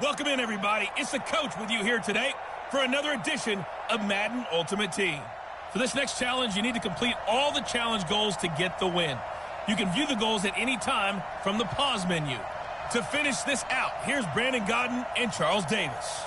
Welcome in, everybody. It's the coach with you here today for another edition of Madden Ultimate Team. For this next challenge, you need to complete all the challenge goals to get the win. You can view the goals at any time from the pause menu. To finish this out, here's Brandon Godden and Charles Davis.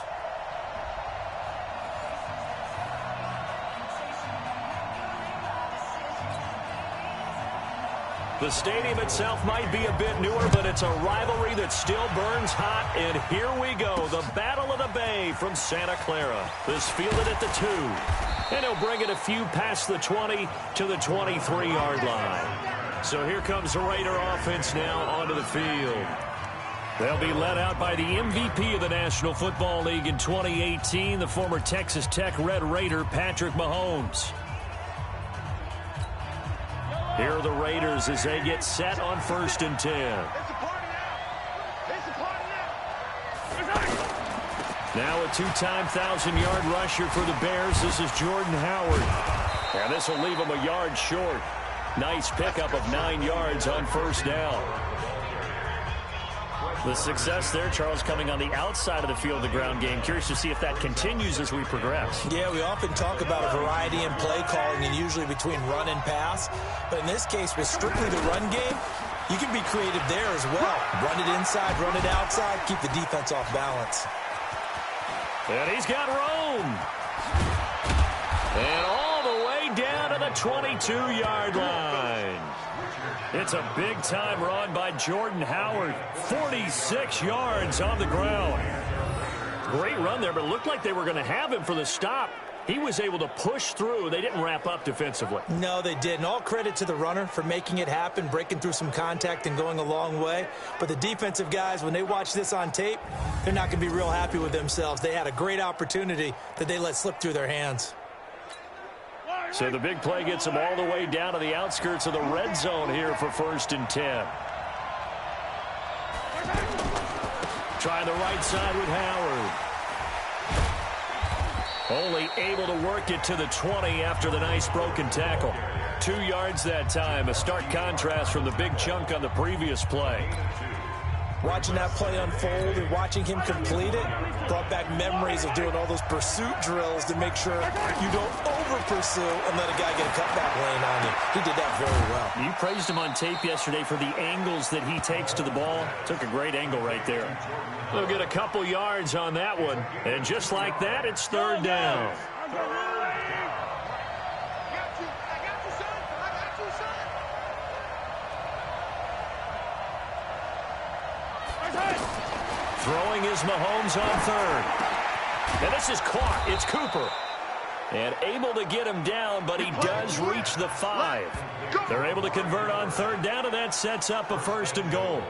The stadium itself might be a bit newer, but it's a rivalry that still burns hot. And here we go, the Battle of the Bay from Santa Clara. This fielded at the 2. And he'll bring it a few past the 20 to the 23-yard line. So here comes the Raider offense now onto the field. They'll be led out by the MVP of the National Football League in 2018, the former Texas Tech Red Raider, Patrick Mahomes. Here are the Raiders as they get set on 1st and 10. Now a two-time 1,000-yard rusher for the Bears. This is Jordan Howard. And this will leave him a yard short. Nice pickup of 9 yards on 1st down. The success there, Charles, coming on the outside of the field, the ground game. Curious to see if that continues as we progress. Yeah, we often talk about a variety in play calling and usually between run and pass. But in this case, with strictly the run game, you can be creative there as well. Run it inside, run it outside, keep the defense off balance. And he's got room. And all the way down to the 22-yard line. It's a big-time run by Jordan Howard. 46 yards on the ground. Great run there, but it looked like they were going to have him for the stop. He was able to push through. They didn't wrap up defensively. No, they didn't. All credit to the runner for making it happen, breaking through some contact and going a long way. But the defensive guys, when they watch this on tape, they're not going to be real happy with themselves. They had a great opportunity that they let slip through their hands. So the big play gets him all the way down to the outskirts of the red zone here for 1st and 10. Trying the right side with Howard. Only able to work it to the 20 after the nice broken tackle. 2 yards that time, a stark contrast from the big chunk on the previous play. Watching that play unfold and watching him complete it brought back memories of doing all those pursuit drills to make sure you don't over-pursue and let a guy get a cutback lane on you. He did that very well. You praised him on tape yesterday for the angles that he takes to the ball. Took a great angle right there. They'll get a couple yards on that one. And just like that, it's 3rd down. Throwing is Mahomes on 3rd. And this is caught. It's Cooper. And able to get him down, but he does reach the 5. They're able to convert on 3rd down, and that sets up a 1st and goal.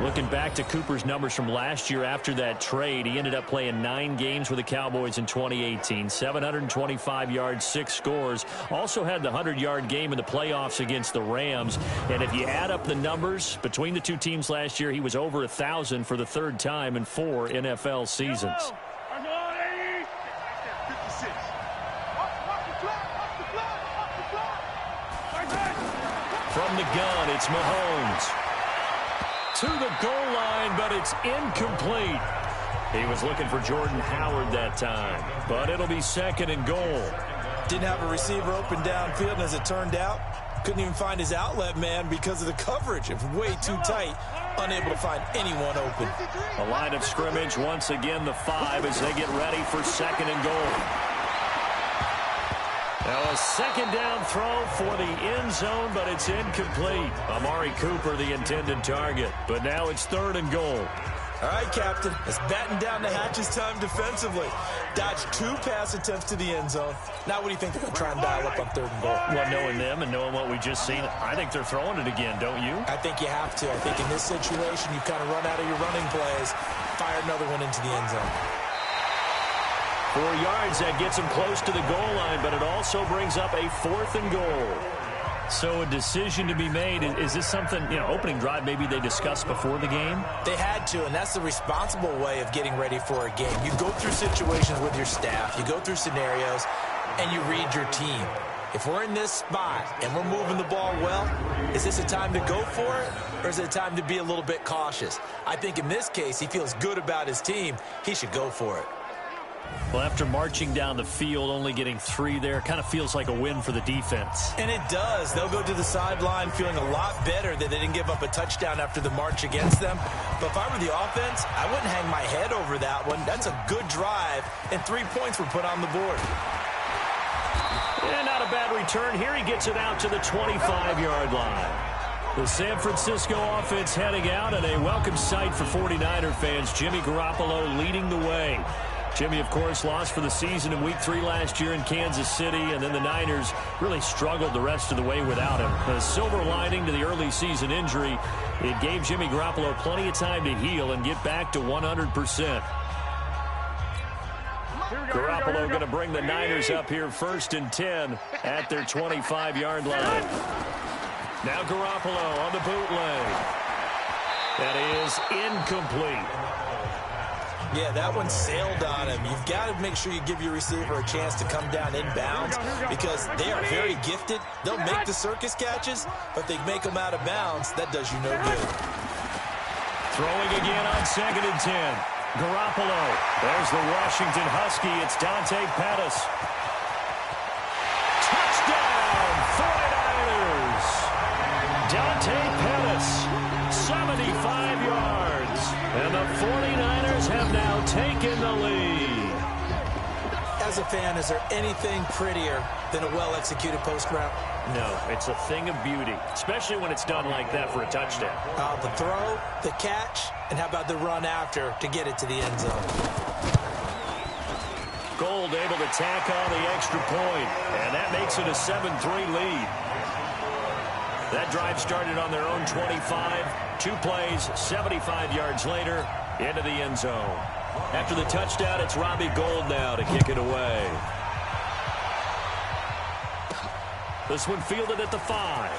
Looking back to Cooper's numbers from last year after that trade, he ended up playing 9 games with the Cowboys in 2018. 725 yards, 6 scores. Also had the 100-yard game in the playoffs against the Rams. And if you add up the numbers between the two teams last year, he was over 1,000 for the 3rd time in 4 NFL seasons. From the gun, it's Mahomes. To the goal line, but it's incomplete. He was looking for Jordan Howard that time, but it'll be 2nd and goal. Didn't have a receiver open downfield, and as it turned out, couldn't even find his outlet man because of the coverage. It was way too tight, unable to find anyone open. A line of scrimmage, once again the 5 as they get ready for 2nd and goal. Now a 2nd down throw for the end zone, but it's incomplete. Amari Cooper, the intended target. But now it's 3rd and goal. All right, Captain. It's batten down the hatches time defensively. Dodged 2 pass attempts to the end zone. Now what do you think they're going to try and dial up on 3rd and goal? Well, knowing them and knowing what we just seen, I think they're throwing it again, don't you? I think you have to. I think in this situation, you kind of run out of your running plays, fire another one into the end zone. 4 yards, that gets him close to the goal line, but it also brings up a 4th and goal. So a decision to be made. Is this something, opening drive maybe they discussed before the game? They had to, and that's the responsible way of getting ready for a game. You go through situations with your staff. You go through scenarios, and you read your team. if we're in this spot and we're moving the ball well, is this a time to go for it, or is it a time to be a little bit cautious? I think in this case, he feels good about his team. He should go for it. Well, after marching down the field, only getting 3 there, kind of feels like a win for the defense. And it does. They'll go to the sideline feeling a lot better that they didn't give up a touchdown after the march against them. But if I were the offense, I wouldn't hang my head over that one. That's a good drive, and 3 points were put on the board. And not a bad return. Here he gets it out to the 25-yard line. The San Francisco offense heading out, and a welcome sight for 49er fans. Jimmy Garoppolo leading the way. Jimmy, of course, lost for the season in Week 3 last year in Kansas City, and then the Niners really struggled the rest of the way without him. A silver lining to the early season injury, it gave Jimmy Garoppolo plenty of time to heal and get back to 100%. Garoppolo going to bring the Niners up here 1st and 10 at their 25-yard line. Now Garoppolo on the bootleg. That is incomplete. Yeah, that one sailed on him. You've got to make sure you give your receiver a chance to come down inbounds because they are very gifted. They'll make the circus catches, but they make them out of bounds. That does you no good. Throwing again on 2nd and 10. Garoppolo. There's the Washington Husky. It's Dante Pettis. Touchdown, 49ers. Dante Pettis, 75 yards. And the 49ers have now taken the lead. As a fan, is there anything prettier than a well-executed post route? No, it's a thing of beauty, especially when it's done like that for a touchdown. The throw, the catch, and how about the run after to get it to the end zone? Gold able to tack on the extra point, and that makes it a 7-3 lead. That drive started on their own 25. 2 plays, 75 yards later, into the end zone. After the touchdown, it's Robbie Gould now to kick it away. This one fielded at the 5.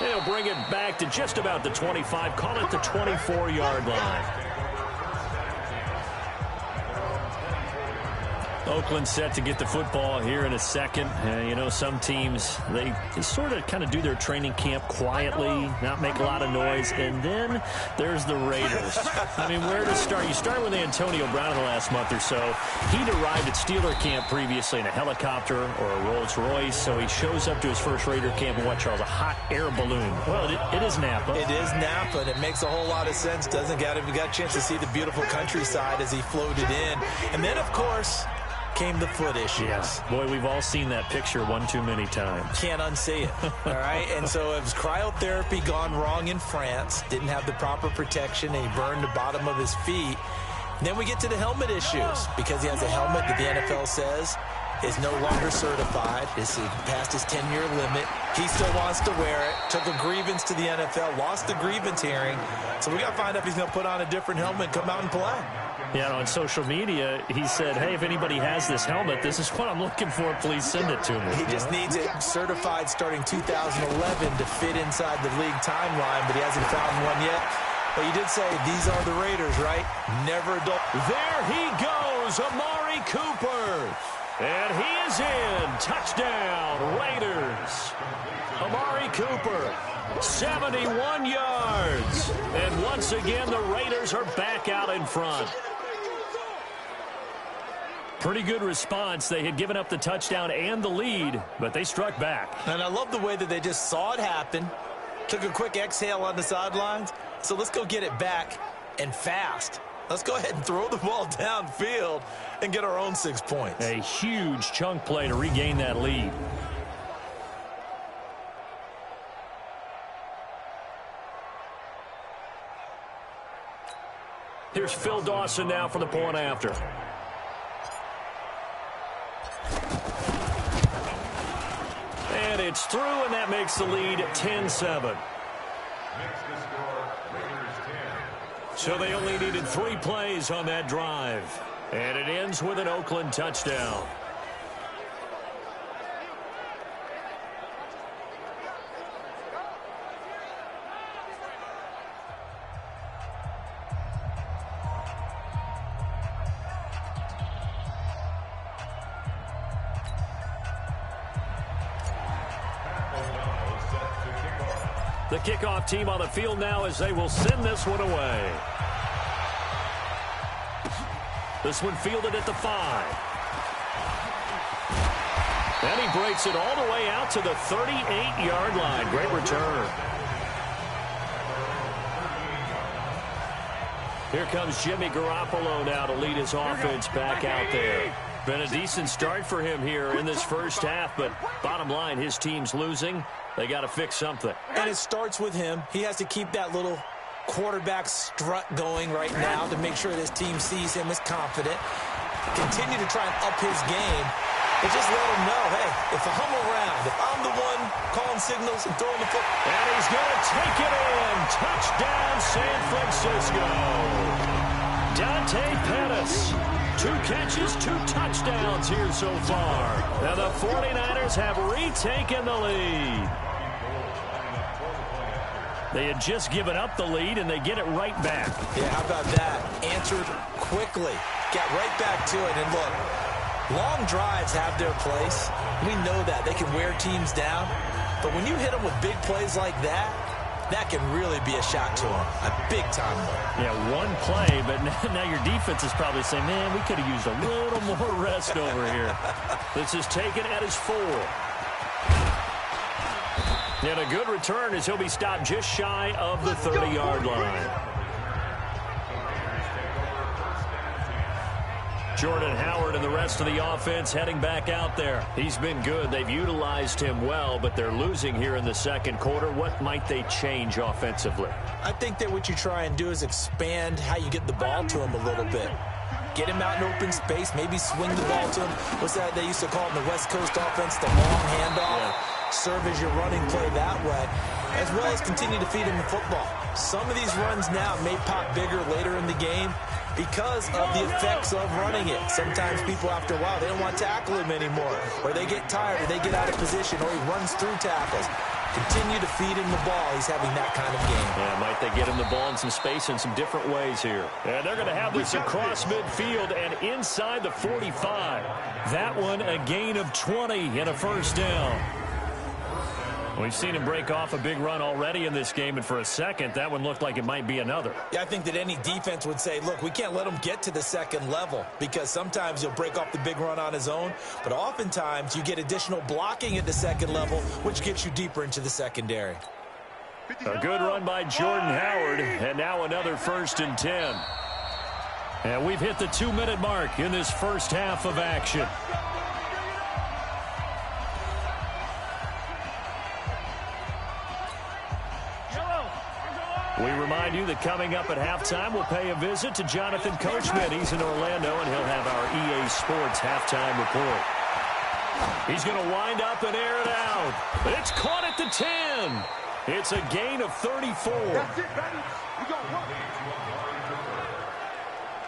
They'll bring it back to just about the 25. Call it the 24-yard line. Oakland set to get the football here in a second. You know, some teams, they sort of kind of do their training camp quietly, not make a lot of noise, and then there's the Raiders. I mean, where to start? You start with Antonio Brown in the last month or so. He'd arrived at Steeler camp previously in a helicopter or a Rolls Royce, so he shows up to his first Raider camp in what, Charles, a hot air balloon. Well, it is Napa. It is Napa, and it makes a whole lot of sense, doesn't it? We got a chance to see the beautiful countryside as he floated in. And then, of course, came the foot issues. Yes. Boy, we've all seen that picture one too many times. Can't unsee it. All right? And so it was cryotherapy gone wrong in France. Didn't have the proper protection, and he burned the bottom of his feet. And then we get to the helmet issues because he has a helmet that the NFL says is no longer certified. It's past his 10-year limit. He still wants to wear it. Took a grievance to the NFL. Lost the grievance hearing. So we got to find out if he's going to put on a different helmet and come out and play. Yeah, on social media, he said, hey, if anybody has this helmet, this is what I'm looking for. Please send it to me. He just needs it certified starting 2011 to fit inside the league timeline, but he hasn't found one yet. But you did say these are the Raiders, right? Never adult. There he goes, Amari Cooper. And he is in. Touchdown, Raiders. Amari Cooper, 71 yards. And once again, the Raiders are back out in front. Pretty good response. They had given up the touchdown and the lead, but they struck back. And I love the way that they just saw it happen, took a quick exhale on the sidelines. So let's go get it back and fast. Let's go ahead and throw the ball downfield and get our own 6 points. A huge chunk play to regain that lead. Here's Phil Dawson now for the point after. And it's through, and that makes the lead 10-7. So they only needed 3 plays on that drive. And it ends with an Oakland touchdown. The kickoff team on the field now as they will send this one away. This one fielded at the 5. And he breaks it all the way out to the 38-yard line. Great return. Here comes Jimmy Garoppolo now to lead his offense back out there. Been a decent start for him here in this first half, but bottom line, his team's losing. They got to fix something. And it starts with him. He has to keep that little quarterback strut going right now to make sure that his team sees him as confident. Continue to try and up his game, but just let him know, hey, if I'm around, if I'm the one calling signals and throwing the football. And he's going to take it in. Touchdown, San Francisco. Dante Pettis. 2 catches, 2 touchdowns here so far. Now the 49ers have retaken the lead. They had just given up the lead, and they get it right back. Yeah, how about that? Answered quickly. Got right back to it. And look, long drives have their place. We know that. They can wear teams down. But when you hit them with big plays like that, that can really be a shock to them. A big-time one. Yeah, one play, but now your defense is probably saying, man, we could have used a little more rest over here. This is taken at his 4. And a good return as he'll be stopped just shy of the 30-yard line. Jordan Howard and the rest of the offense heading back out there. He's been good. They've utilized him well, but they're losing here in the second quarter. What might they change offensively? I think that what you try and do is expand how you get the ball to him a little bit. Get him out in open space, maybe swing the ball to him. What's that they used to call it in the West Coast offense, the long handoff? Yeah. Serve as your running play that way, as well as continue to feed him the football. Some of these runs now may pop bigger later in the game because of the effects of running it. Sometimes people, after a while, they don't want to tackle him anymore, or they get tired, or they get out of position, or he runs through tackles. Continue to feed him the ball. He's having that kind of game. Yeah, might they get him the ball in some space in some different ways here. And they're going to have this across midfield and inside the 45. That one a gain of 20 and a first down. We've seen him break off a big run already in this game, and for a second, that one looked like it might be another. Yeah, I think that any defense would say, look, we can't let him get to the second level, because sometimes he'll break off the big run on his own, but oftentimes you get additional blocking at the second level, which gets you deeper into the secondary. A good run by Jordan Howard, and now another 1st and 10. And we've hit the 2-minute mark in this first half of action. We remind you that coming up at halftime, we'll pay a visit to Jonathan Coachman. He's in Orlando, and he'll have our EA Sports halftime report. He's going to wind up and air it out. But it's caught at the 10. It's a gain of 34. That's it, baby. We got one.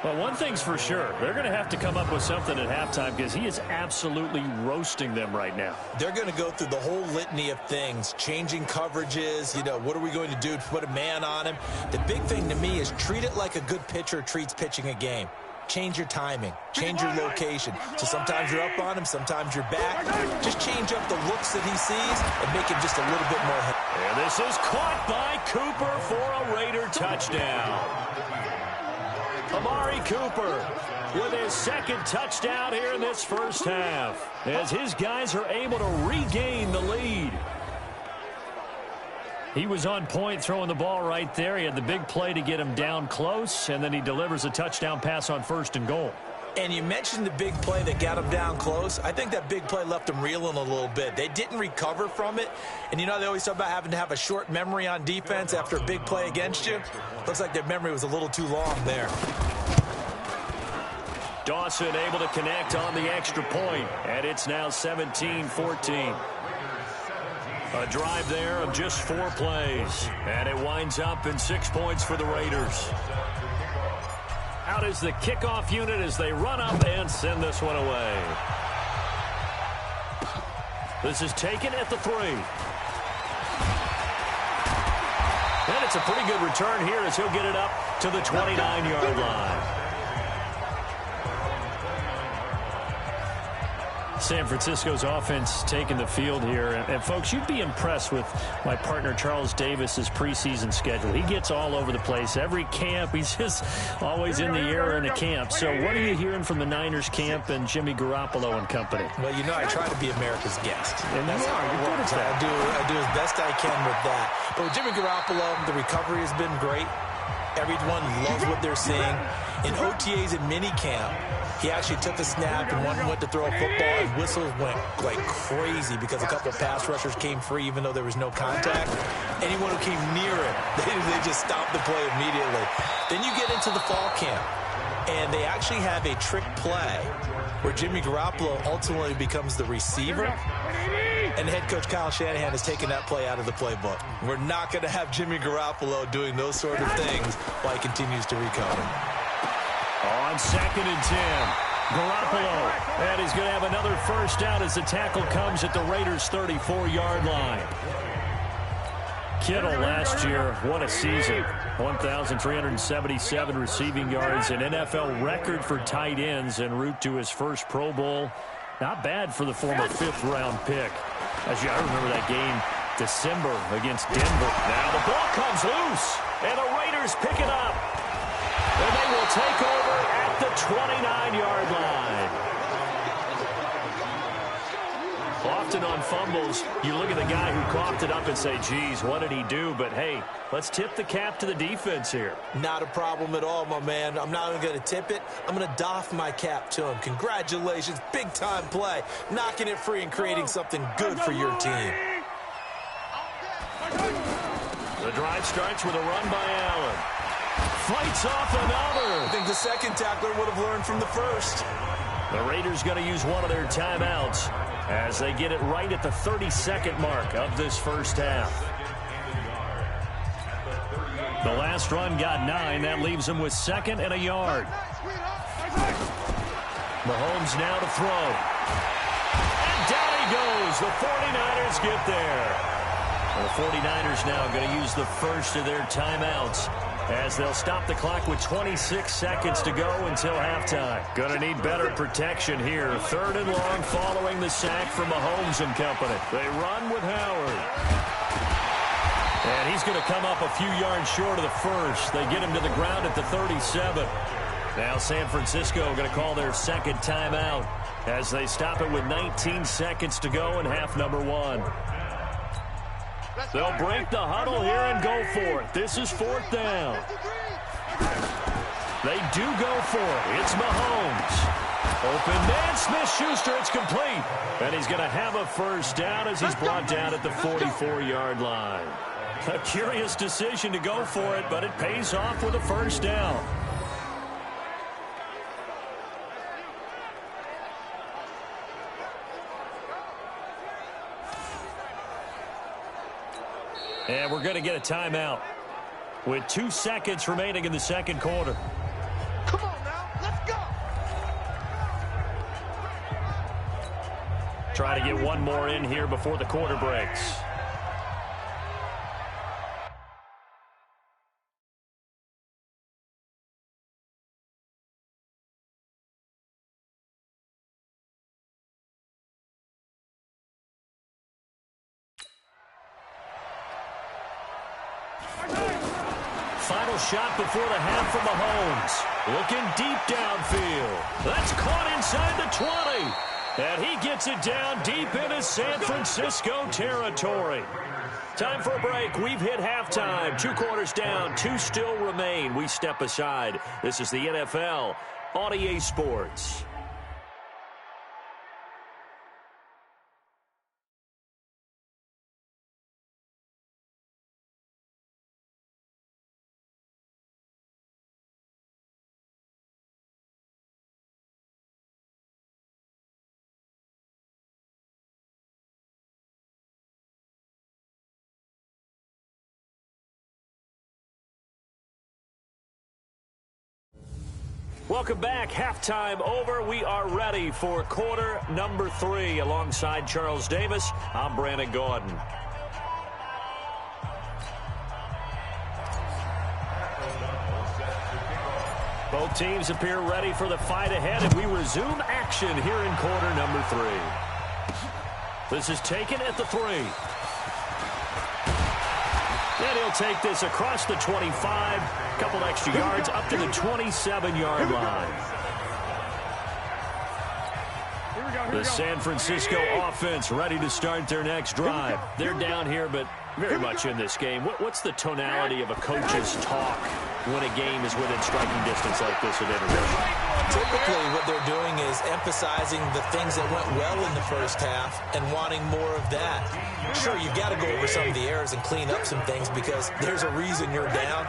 Well, one thing's for sure. They're going to have to come up with something at halftime because he is absolutely roasting them right now. They're going to go through the whole litany of things, changing coverages, what are we going to do to put a man on him? The big thing to me is treat it like a good pitcher treats pitching a game. Change your timing, change your location. So sometimes you're up on him, sometimes you're back. Just change up the looks that he sees and make him just a little bit more. And this is caught by Cooper for a Raider touchdown. Amari Cooper with his 2nd touchdown here in this first half, as his guys are able to regain the lead. He was on point throwing the ball right there. He had the big play to get him down close, and then he delivers a touchdown pass on 1st and goal. And you mentioned the big play that got him down close. I think that big play left him reeling a little bit. They didn't recover from it. And they always talk about having to have a short memory on defense after a big play against you. Looks like their memory was a little too long there. Dawson able to connect on the extra point, and it's now 17-14. A drive there of just 4 plays, and it winds up in 6 points for the Raiders. Out is the kickoff unit as they run up and send this one away. This is taken at the 3. And it's a pretty good return here as he'll get it up to the 29-yard line. San Francisco's offense taking the field here. And folks, you'd be impressed with my partner Charles Davis's preseason schedule. He gets all over the place. Every camp, he's just always in the air in a camp. So what are you hearing from the Niners camp and Jimmy Garoppolo and company? Well, you know, I try to be America's guest. And that's how it works. I do as best I can with that. But with Jimmy Garoppolo, the recovery has been great. Everyone loves what they're seeing. In OTAs and minicamp, he actually took a snap and went to throw a football, and whistles went like crazy because a couple of pass rushers came free even though there was no contact. Anyone who came near it, they just stopped the play immediately. Then you get into the fall camp, and they actually have a trick play where Jimmy Garoppolo ultimately becomes the receiver, and head coach Kyle Shanahan has taken that play out of the playbook. We're not going to have Jimmy Garoppolo doing those sort of things while he continues to recover. On 2nd and 10, Garoppolo, and he's going to have another first down as the tackle comes at the Raiders' 34-yard line. Kittle last year, what a season. 1,377 receiving yards, an NFL record for tight ends en route to his first Pro Bowl. Not bad for the former 5th-round pick. I remember that game, December, against Denver. Now the ball comes loose, and the Raiders pick it up. And they will take over at the 29-yard line. Often on fumbles, you look at the guy who coughed it up and say, geez, what did he do? But, hey, let's tip the cap to the defense here. Not a problem at all, my man. I'm not even going to tip it. I'm going to doff my cap to him. Congratulations. Big-time play. Knocking it free and creating something good for your team. The drive starts with a run by Allen. Fights off another. I think the second tackler would have learned from the first. The Raiders going to use one of their timeouts as they get it right at the 32nd mark of this first half. The last run got 9. That leaves them with 2nd and a yard. Mahomes now to throw. And down he goes. The 49ers get there. The 49ers now going to use the first of their timeouts as they'll stop the clock with 26 seconds to go until halftime. Going to need better protection here. 3rd and long following the sack from Mahomes and company. They run with Howard. And he's going to come up a few yards short of the first. They get him to the ground at the 37. Now San Francisco going to call their 2nd timeout as they stop it with 19 seconds to go in half number 1. They'll break the huddle here and go for it. This is 4th down. They do go for it. It's Mahomes. Open man, Smith-Schuster. It's complete. And he's going to have a first down as he's brought down at the 44-yard line. A curious decision to go for it, but it pays off with a first down. And we're going to get a timeout with 2 seconds remaining in the second quarter. Come on now, let's go. Try to get one more in here before the quarter breaks. Final shot before the half from Mahomes. Looking deep downfield. That's caught inside the 20. And he gets it down deep into San Francisco territory. Time for a break. We've hit halftime. 2 quarters down. 2 still remain. We step aside. This is the NFL on EA Sports. Welcome back. Halftime over. We are ready for quarter number 3. Alongside Charles Davis, I'm Brandon Gordon. Both teams appear ready for the fight ahead, and we resume action here in quarter number 3. This is taken at the 3. And he'll take this across the 25, a couple extra yards up to the 27-yard line. The San Francisco offense ready to start their next drive. They're down here, but very much in this game. What's the tonality of a coach's talk when a game is within striking distance like this at intermission? Typically, what they're doing is emphasizing the things that went well in the first half and wanting more of that. Sure, you've got to go over some of the errors and clean up some things because there's a reason you're down.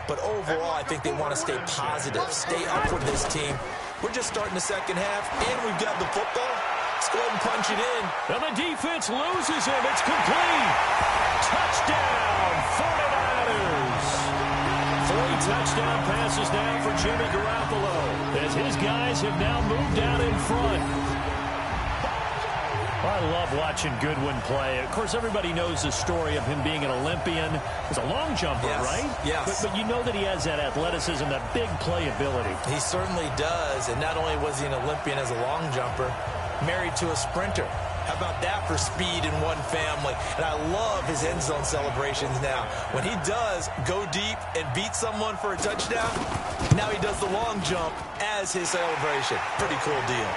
But overall, I think they want to stay positive, stay up for this team. We're just starting the second half, and we've got the football. Let's go ahead and punch it in. And the defense loses him. It's complete. Touchdown, 49ers. 3 touchdown passes now for Jimmy Garoppolo as his guys have now moved out in front. I love watching Goodwin play. Of course, everybody knows the story of him being an Olympian. He's a long jumper, right? Yes. But you know that he has that athleticism, that big play ability. He certainly does. And not only was he an Olympian as a long jumper, married to a sprinter. How about that for speed in one family? And I love his end zone celebrations now. When he does go deep and beat someone for a touchdown, now he does the long jump as his celebration. Pretty cool deal.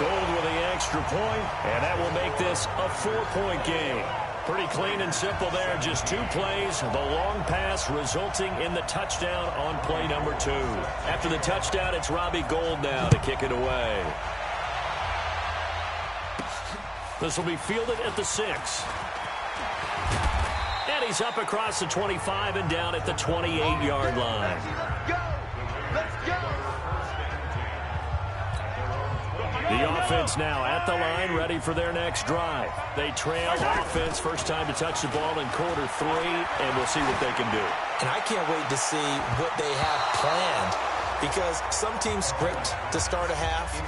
Gold with the extra point, and that will make this a 4-point game. Pretty clean and simple there. Just 2 plays. The long pass resulting in the touchdown on play number 2. After the touchdown, it's Robbie Gould now to kick it away. This will be fielded at the 6. And he's up across the 25 and down at the 28-yard line. Go! Let's go! The offense now at the line, ready for their next drive. They trail offense, first time to touch the ball in quarter 3, and we'll see what they can do. And I can't wait to see what they have planned because some teams script to start a half.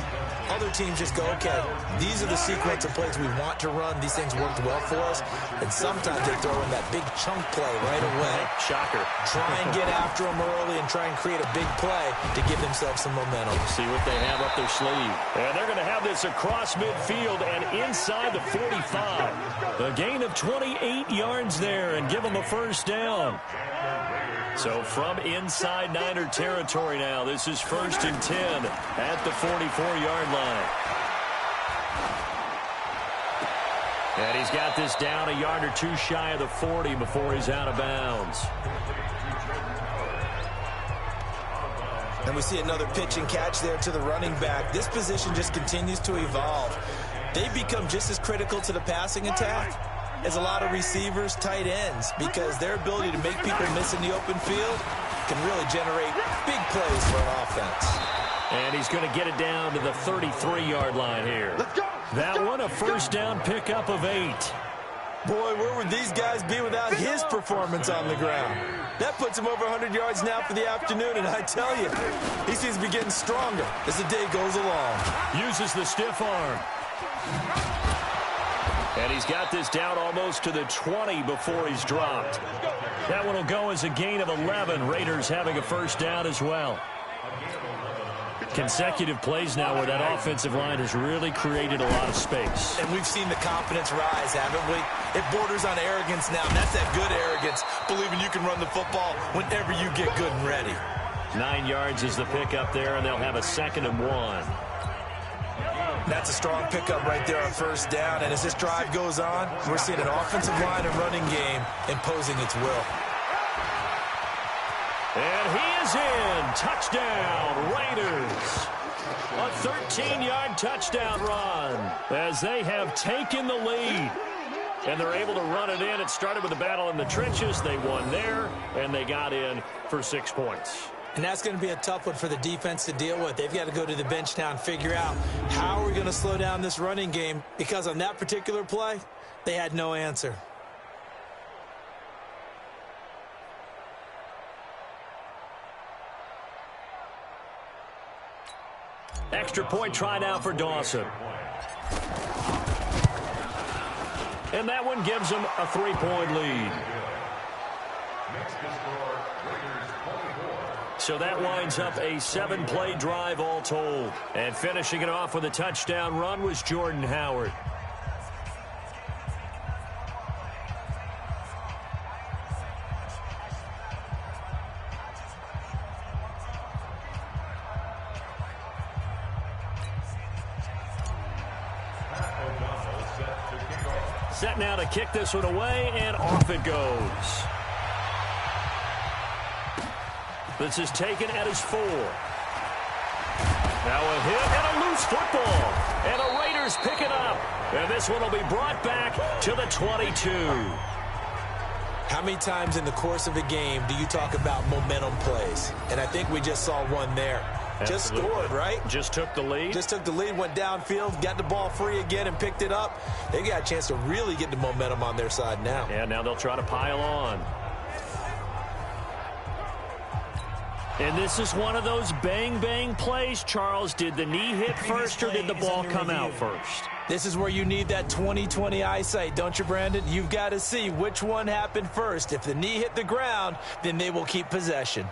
Other teams just go, okay, these are the sequence of plays we want to run. These things worked well for us. And sometimes they throw in that big chunk play right away. Shocker. Try and get after them early and try and create a big play to give themselves some momentum. See what they have up their sleeve. And they're going to have this across midfield and inside the 45. A gain of 28 yards there and give them a first down. So from inside Niner territory now, this is 1st and 10 at the 44-yard line. And he's got this down a yard or 2 shy of the 40 before he's out of bounds. And we see another pitch and catch there to the running back. This position just continues to evolve. They become just as critical to the passing attack as a lot of receivers, tight ends, because their ability to make people miss in the open field can really generate big plays for an offense. And he's going to get it down to the 33-yard line here. Let's go! That one a first down pickup of 8. Boy, where would these guys be without his performance on the ground? That puts him over 100 yards now for the afternoon, and I tell you, he seems to be getting stronger as the day goes along. Uses the stiff arm. And he's got this down almost to the 20 before he's dropped. That one will go as a gain of 11. Raiders having a first down as well. Consecutive plays now where that offensive line has really created a lot of space. And we've seen the confidence rise, haven't we? It borders on arrogance now, and that's that good arrogance, believing you can run the football whenever you get good and ready. 9 yards is the pickup there, and they'll have a 2nd and 1. That's a strong pickup right there on first down. And as this drive goes on, we're seeing an offensive line and running game imposing its will. And he is in. Touchdown, Raiders. A 13-yard touchdown run as they have taken the lead. And they're able to run it in. It started with a battle in the trenches. They won there, and they got in for 6 points. And that's going to be a tough one for the defense to deal with. They've got to go to the bench now and figure out how are we going to slow down this running game, because on that particular play, they had no answer. Extra point try now for Dawson. And that one gives them a 3-point lead. So that winds up a 7-play drive all told. And finishing it off with a touchdown run was Jordan Howard. Set now to kick this one away, and off it goes. This is taken at his 4. Now a hit and a loose football. And the Raiders pick it up. And this one will be brought back to the 22. How many times in the course of a game do you talk about momentum plays? And I think we just saw one there. Just scored, right? Just took the lead. Just took the lead, went downfield, got the ball free again, and picked it up. They got a chance to really get the momentum on their side now. And now they'll try to pile on. And this is one of those bang-bang plays, Charles. Did the knee hit first, or did the ball come out first? This is where you need that 20/20 eyesight, don't you, Brandon? You've got to see which one happened first. If the knee hit the ground, then they will keep possession.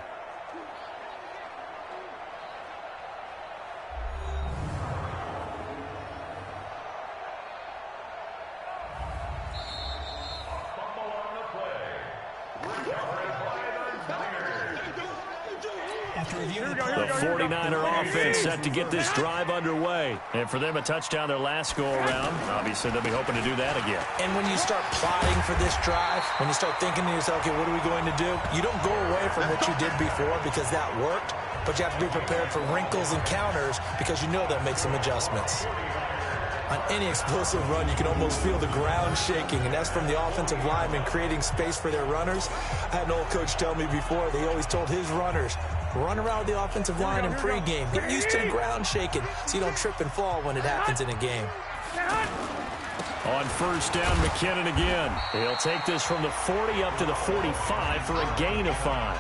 The 49er offense set to get this drive underway. And for them, a touchdown their last go-around. Obviously, they'll be hoping to do that again. And when you start plotting for this drive, when you start thinking to yourself, okay, what are we going to do? You don't go away from what you did before because that worked, but you have to be prepared for wrinkles and counters because you know they'll make some adjustments. On any explosive run, you can almost feel the ground shaking, and that's from the offensive linemen creating space for their runners. I had an old coach tell me before, they always told his runners, run around the offensive line in pregame. Get used to the ground shaking so you don't trip and fall when it happens in a game. On first down, McKinnon again. He'll take this from the 40 up to the 45 for a gain of 5.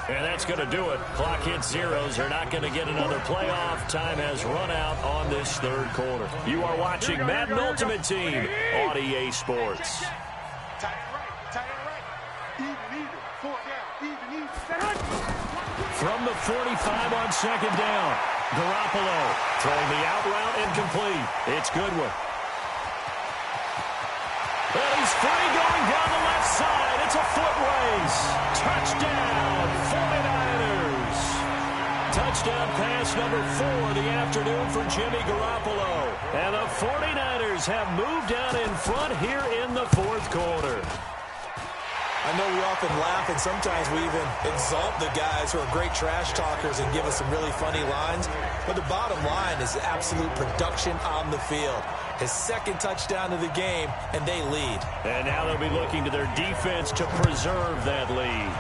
And that's going to do it. Clock hits zeros. They're not going to get another playoff. Time has run out on this third quarter. You are watching Madden Ultimate Team on EA Sports. From the 45 on second down, Garoppolo throwing the out route incomplete. It's Goodwin. And he's free going down the left side. It's a foot race. Touchdown, 49ers. Touchdown pass number 4 of the afternoon for Jimmy Garoppolo. And the 49ers have moved out in front here in the fourth quarter. I know we often laugh, and sometimes we even exalt the guys who are great trash talkers and give us some really funny lines. But the bottom line is absolute production on the field. His second touchdown of the game, and they lead. And now they'll be looking to their defense to preserve that lead.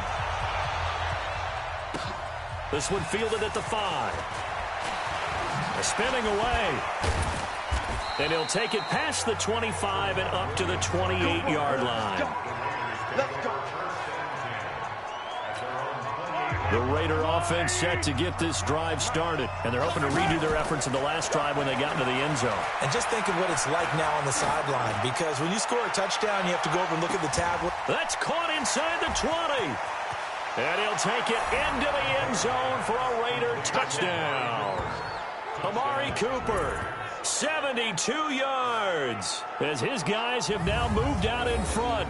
This one fielded at the 5. Spinning away. And he'll take it past the 25 and up to the 28-yard line. Let's go. The Raider offense set to get this drive started. And they're hoping to redo their efforts in the last drive when they got into the end zone. And just think of what it's like now on the sideline, because when you score a touchdown, you have to go over and look at the tablet. That's caught inside the 20. And he'll take it into the end zone for a Raider touchdown. Amari Cooper, 72 yards, as his guys have now moved out in front.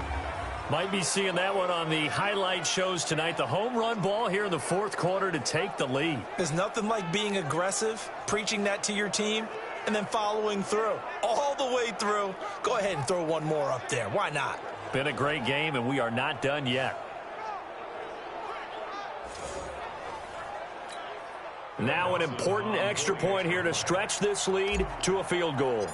Might be seeing that one on the highlight shows tonight. The home run ball here in the fourth quarter to take the lead. There's nothing like being aggressive, preaching that to your team, and then following through. All the way through. Go ahead and throw one more up there. Why not? Been a great game, and we are not done yet. Now an important extra point here to stretch this lead to a field goal.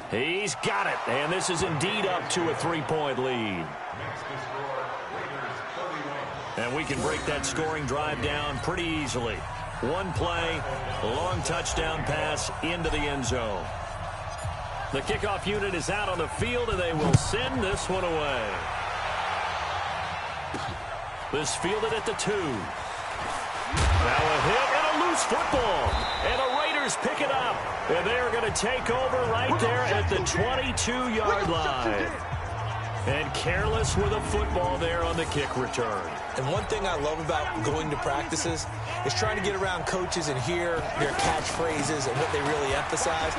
He's got it, and this is indeed up to a 3-point lead. And we can break that scoring drive down pretty easily. One play, long touchdown pass into the end zone. The kickoff unit is out on the field, and they will send this one away. This fielded at the 2. Now a hit and a loose football. And the Raiders pick it up. And they are going to take over right there at the 22-yard line. And careless with a football there on the kick return. And one thing I love about going to practices is trying to get around coaches and hear their catchphrases and what they really emphasize.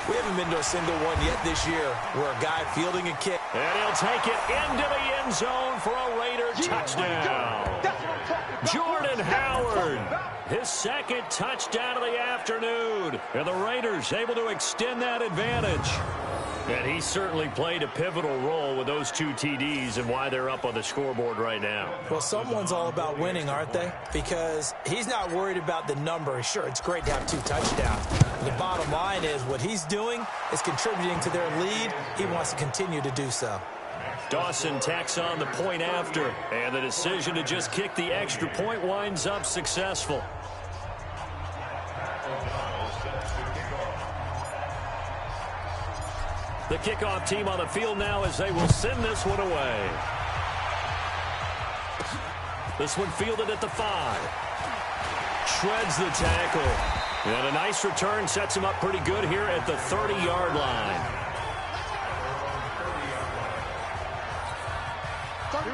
We haven't been to a single one yet this year where a guy fielding a kick. And he'll take it into the end zone for a Raider touchdown. Jordan Howard, his second touchdown of the afternoon. And the Raiders able to extend that advantage. And he certainly played a pivotal role with those 2 TDs and why they're up on the scoreboard right now. Well, someone's all about winning, aren't they? Because he's not worried about the number. Sure, it's great to have 2 touchdowns. The bottom line is what he's doing is contributing to their lead. He wants to continue to do so. Dawson tacks on the point after, and the decision to just kick the extra point winds up successful. The kickoff team on the field now as they will send this one away. This one fielded at the 5. Shreds the tackle. And a nice return sets him up pretty good here at the 30-yard line.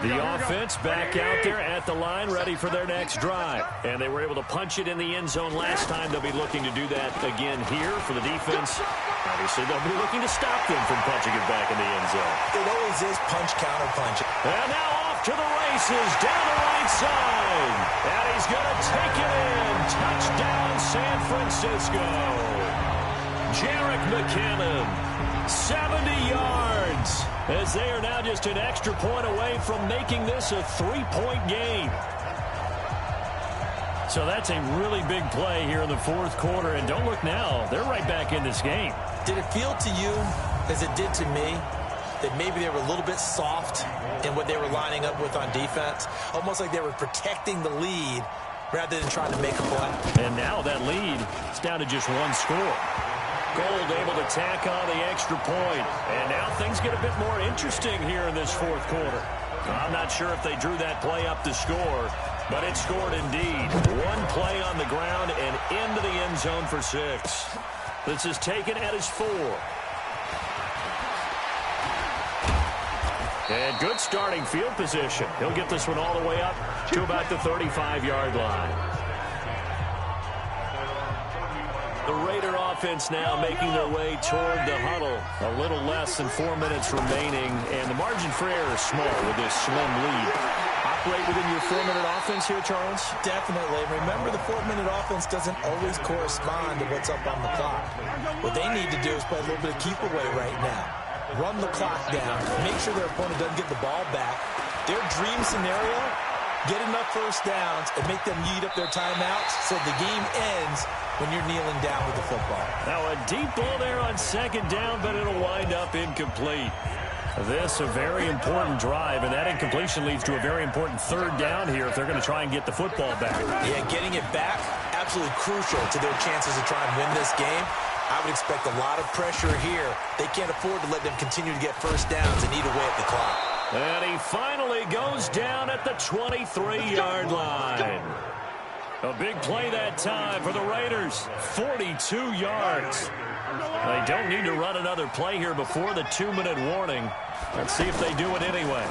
The offense back out there at the line, ready for their next drive. And they were able to punch it in the end zone last time. They'll be looking to do that again here for the defense. Obviously, they'll be looking to stop them from punching it back in the end zone. It always is punch, counter, punch. And now off to the races down the right side. And he's going to take it in. Touchdown, San Francisco. Jerick McKinnon, 70 yards. As they are now just an extra point away from making this a 3-point game. So that's a really big play here in the 4th quarter. And don't look now, they're right back in this game. Did it feel to you, as it did to me, that maybe they were a little bit soft in what they were lining up with on defense? Almost like they were protecting the lead rather than trying to make a play. And now that lead is down to just 1 score. Gold able to tack on the extra point. And now things get a bit more interesting here in this 4th quarter. I'm not sure if they drew that play up to score, but it scored indeed. 1 play on the ground and into the end zone for 6. This is taken at his 4. And good starting field position. He'll get this one all the way up to about the 35-yard line. The Raider offense now making their way toward the huddle. A little less than 4 minutes remaining, and the margin for error is small with this slim lead. Operate within your 4-minute offense here, Charles? Definitely. Remember, the 4-minute offense doesn't always correspond to what's up on the clock. What they need to do is play a little bit of keep away right now. Run the clock down. Make sure their opponent doesn't get the ball back. Their dream scenario, get enough first downs and make them eat up their timeouts so the game ends when you're kneeling down with the football. Now a deep ball there on 2nd down, but it'll wind up incomplete. This a very important drive, and that incompletion leads to a very important 3rd down here if they're going to try and get the football back. Yeah, getting it back, absolutely crucial to their chances to try and win this game. I would expect a lot of pressure here. They can't afford to let them continue to get first downs and eat away at the clock. And he finally goes down at the 23-yard line. A big play that time for the Raiders. 42 yards. They don't need to run another play here before the 2-minute warning. Let's see if they do it anyway.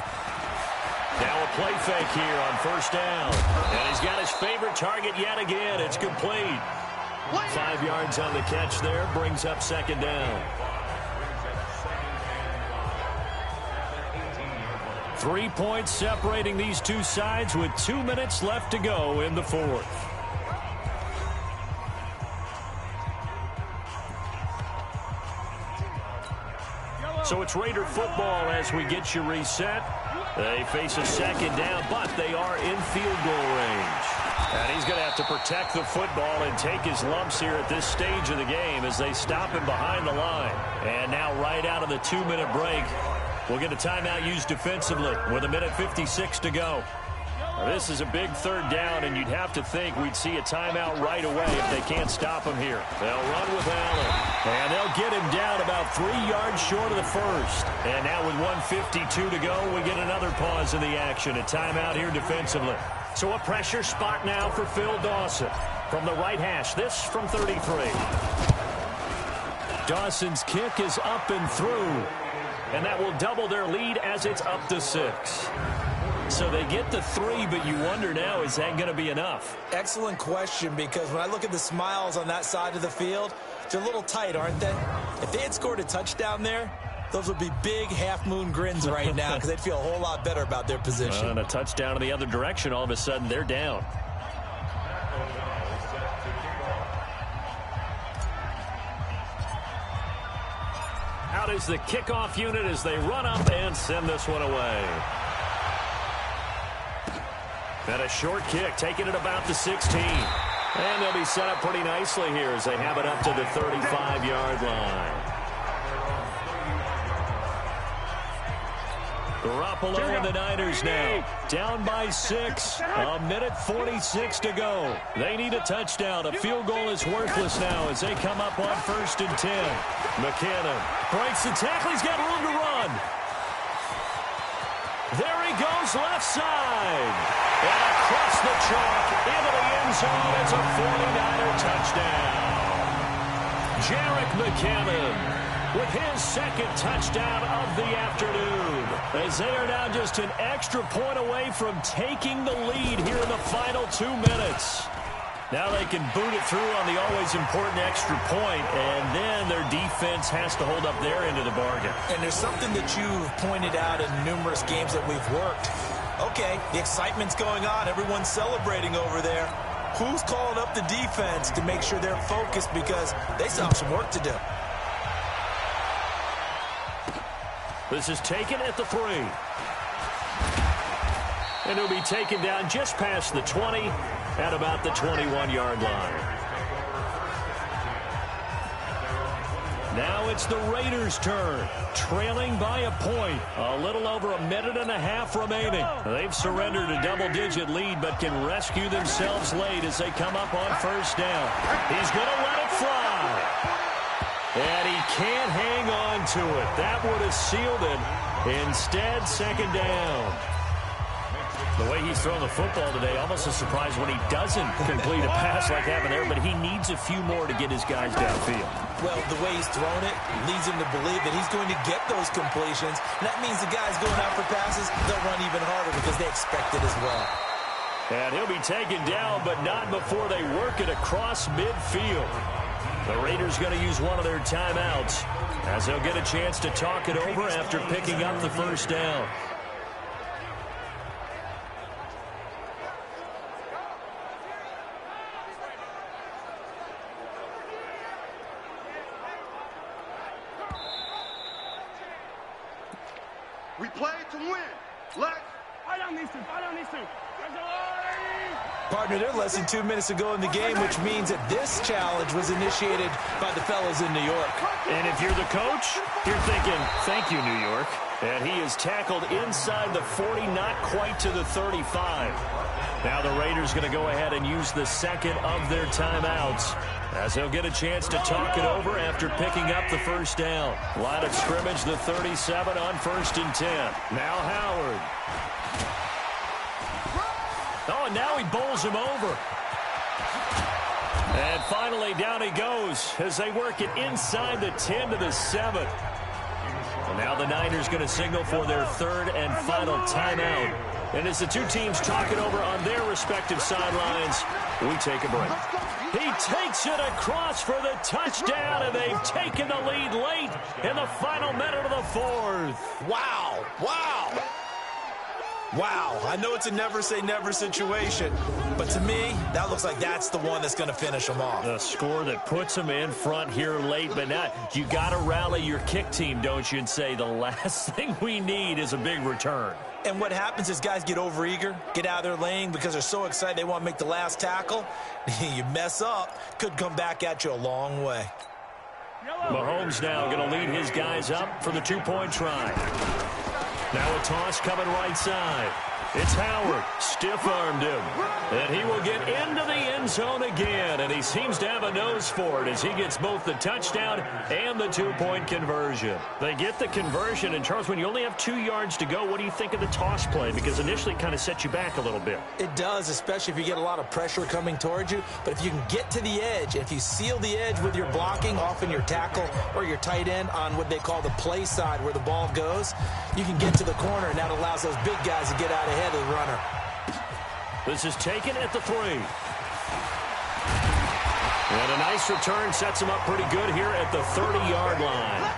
Now a play fake here on 1st down. And he's got his favorite target yet again. It's complete. 5 yards on the catch there. Brings up 2nd down. 3 points separating these two sides with 2 minutes left to go in the 4th. So it's Raider football as we get you reset. They face a 2nd down, but they are in field goal range. And he's going to have to protect the football and take his lumps here at this stage of the game as they stop him behind the line. And now right out of the 2-minute break, we'll get a timeout used defensively with 1:56 to go. This is a big third down, and you'd have to think we'd see a timeout right away if they can't stop him here. They'll run with Allen, and they'll get him down about 3 yards short of the first. And now with 1:52 to go, we get another pause in the action. A timeout here defensively. So a pressure spot now for Phil Dawson. From the right hash, this from 33. Dawson's kick is up and through, and that will double their lead as it's up to 6. So they get the 3, but you wonder now, is that going to be enough? Excellent question, because when I look at the smiles on that side of the field, they're a little tight, aren't they? If they had scored a touchdown there, those would be big half-moon grins right now because they'd feel a whole lot better about their position. And a touchdown in the other direction, all of a sudden they're down. Out is the kickoff unit as they run up and send this one away. And a short kick, taking it about the 16. And they'll be set up pretty nicely here as they have it up to the 35-yard line. Garoppolo and the Niners now down by 6. A minute 46 to go. They need a touchdown. A field goal is worthless now as they come up on 1st and 10. McKinnon breaks the tackle. He's got room to run. There he goes, left side. And across the chalk into the end zone. It's a 49er touchdown. Jerick McKinnon with his second touchdown of the afternoon, as they are now just an extra point away from taking the lead here in the final 2 minutes. Now they can boot it through on the always important extra point, and then their defense has to hold up their end of the bargain. And there's something that you've pointed out in numerous games that we've worked. Okay, the excitement's going on. Everyone's celebrating over there. Who's calling up the defense to make sure they're focused, because they still have some work to do. This is taken at the 3. And it'll be taken down just past the 20 at about the 21-yard line. Now it's the Raiders' turn, trailing by a point. A little over a minute and a half remaining. They've surrendered a double-digit lead, but can rescue themselves late as they come up on 1st down. He's going to let it fly. And he can't hang on to it. That would have sealed it. Instead, 2nd down. The way he's thrown the football today, almost a surprise when he doesn't complete a pass like having there, but he needs a few more to get his guys downfield. Well, the way he's thrown it leads him to believe that he's going to get those completions. And that means the guys going out for passes, they'll run even harder because they expect it as well. And he'll be taken down, but not before they work it across midfield. The Raiders going to use one of their timeouts as they'll get a chance to talk it over after picking up the 1st down. We play to win. Let's. Partner, they're less than 2 minutes to go in the game, which means that this challenge was initiated by the fellas in New York. And if you're the coach, you're thinking, thank you, New York. And he is tackled inside the 40, not quite to the 35. Now the Raiders going to go ahead and use the 2nd of their timeouts as they'll get a chance to talk it over after picking up the 1st down. Line of scrimmage, the 37 on 1st and 10. Now Howard. Oh, and now he bowls him over. And finally, down he goes as they work it inside the 10 to the 7. And now the Niners going to signal for their 3rd and final timeout. And as the two teams talk it over on their respective sidelines, we take a break. He takes it across for the touchdown, and they've taken the lead late in the final minute of the 4th. Wow. Wow. Wow, I know it's a never-say-never situation, but to me, that looks like that's the one that's going to finish them off. A score that puts them in front here late, but now you got to rally your kick team, don't you, and say the last thing we need is a big return. And what happens is guys get overeager, get out of their lane because they're so excited they want to make the last tackle. You mess up, could come back at you a long way. Mahomes now going to lead his guys up for the 2-point try. Now a toss coming right side. It's Howard. Stiff-armed him. And he will get into the end zone again. And he seems to have a nose for it as he gets both the touchdown and the 2-point conversion. They get the conversion. And, Charles, when you only have 2 yards to go, what do you think of the toss play? Because initially it kind of set you back a little bit. It does, especially if you get a lot of pressure coming towards you. But if you can get to the edge, if you seal the edge with your blocking, often your tackle or your tight end on what they call the play side where the ball goes, you can get to the corner, and that allows those big guys to get out ahead of the runner. This is taken at the 3. And a nice return sets him up pretty good here at the 30-yard line.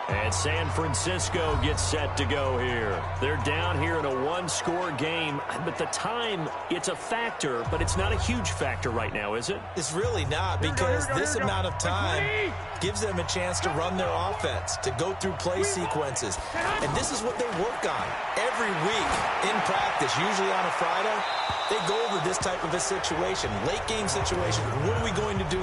And San Francisco gets set to go here. They're down here in a 1-score game. But the time, it's a factor, but it's not a huge factor right now, is it? It's really not, because this amount of time gives them a chance to run their offense, to go through play sequences. And this is what they work on every week in practice, usually on a Friday. They go over this type of a situation, late game situation. What are we going to do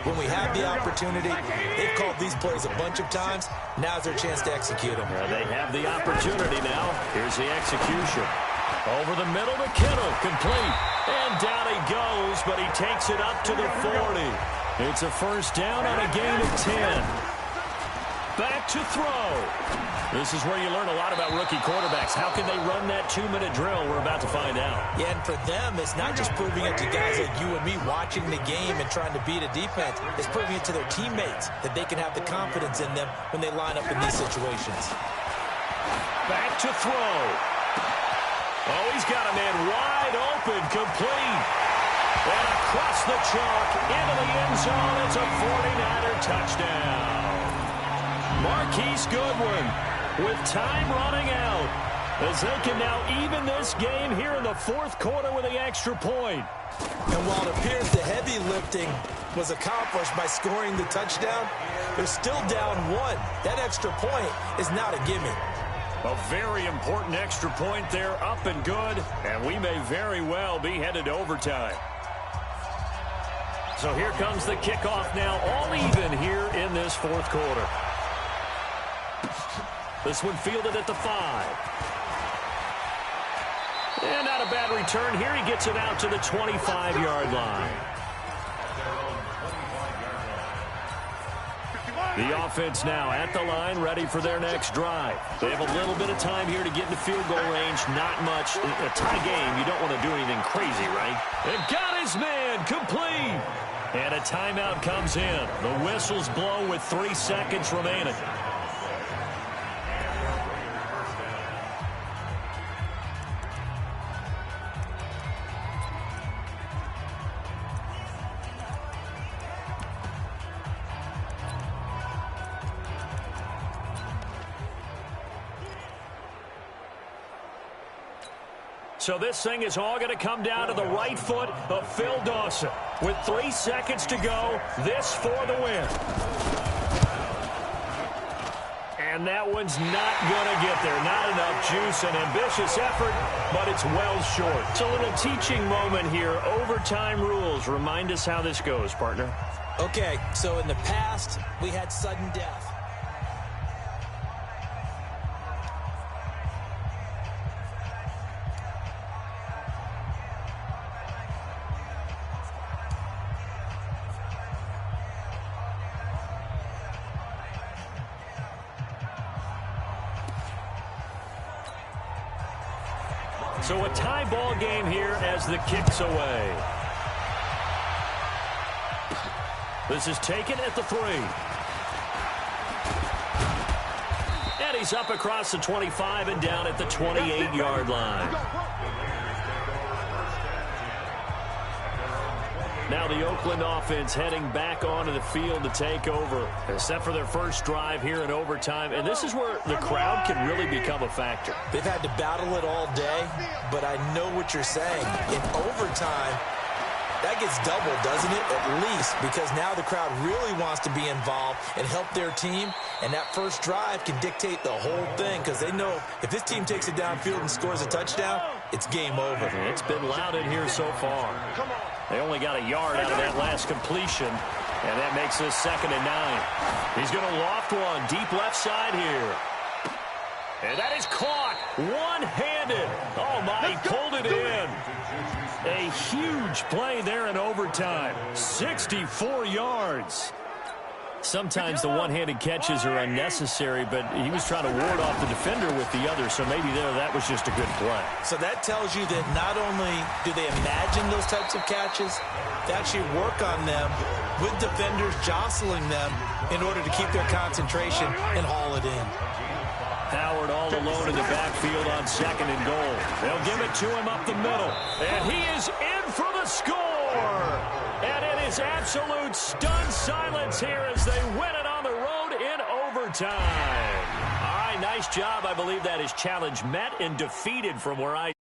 when we have the opportunity? They've called these plays a bunch of times. Now's their chance to execute them. They have the opportunity now. Here's the execution. Over the middle to Kittle, complete. And down he goes, but he takes it up to the 40. It's a first down on a gain of 10. Back to throw. This is where you learn a lot about rookie quarterbacks. How can they run that 2-minute drill? We're about to find out. Yeah, and for them, it's not just proving it to guys like you and me watching the game and trying to beat a defense. It's proving it to their teammates that they can have the confidence in them when they line up in these situations. Back to throw. Oh, he's got a man wide open, complete. And across the chalk, into the end zone. It's a 49er touchdown. Marquise Goodwin with time running out as they can now even this game here in the 4th quarter with the extra point. And while it appears the heavy lifting was accomplished by scoring the touchdown, they're still down 1. That extra point is not a gimme. A very important extra point there, up and good, and we may very well be headed to overtime. So here comes the kickoff now, all even here in this 4th quarter. This one fielded at the 5. And not a bad return here. He gets it out to the 25-yard line. The offense now at the line, ready for their next drive. They have a little bit of time here to get into field goal range. Not much. A tie game, you don't want to do anything crazy, right? And got his man, complete. And a timeout comes in. The whistles blow with 3 seconds remaining. So this thing is all going to come down to the right foot of Phil Dawson. With 3 seconds to go, this for the win. And that one's not going to get there. Not enough juice, an ambitious effort, but it's well short. It's a little teaching moment here. Overtime rules. Remind us how this goes, partner. Okay, so in the past, we had sudden death. So a tie ball game here as the kick's away. This is taken at the 3. And he's up across the 25 and down at the 28-yard line. Now the Oakland offense heading back onto the field to take over, except for their first drive here in overtime. And this is where the crowd can really become a factor. They've had to battle it all day, but I know what you're saying. In overtime, that gets doubled, doesn't it? At least, because now the crowd really wants to be involved and help their team. And that first drive can dictate the whole thing, because they know if this team takes it downfield and scores a touchdown, it's game over. It's been loud in here so far. They only got a yard out of that last completion. And that makes this 2nd and 9. He's going to loft one deep left side here. And that is caught one-handed. Oh, my, he pulled it in. A huge play there in overtime. 64 yards. Sometimes the one-handed catches are unnecessary, but he was trying to ward off the defender with the other, so maybe that was just a good play. So that tells you that not only do they imagine those types of catches, they actually work on them with defenders jostling them in order to keep their concentration and haul it in. Howard all alone in the backfield on 2nd and goal. They'll give it to him up the middle, and he is in for the score. And it is absolute stunned silence here as they win it on the road in overtime. All right, nice job. I believe that is challenge met and defeated from where I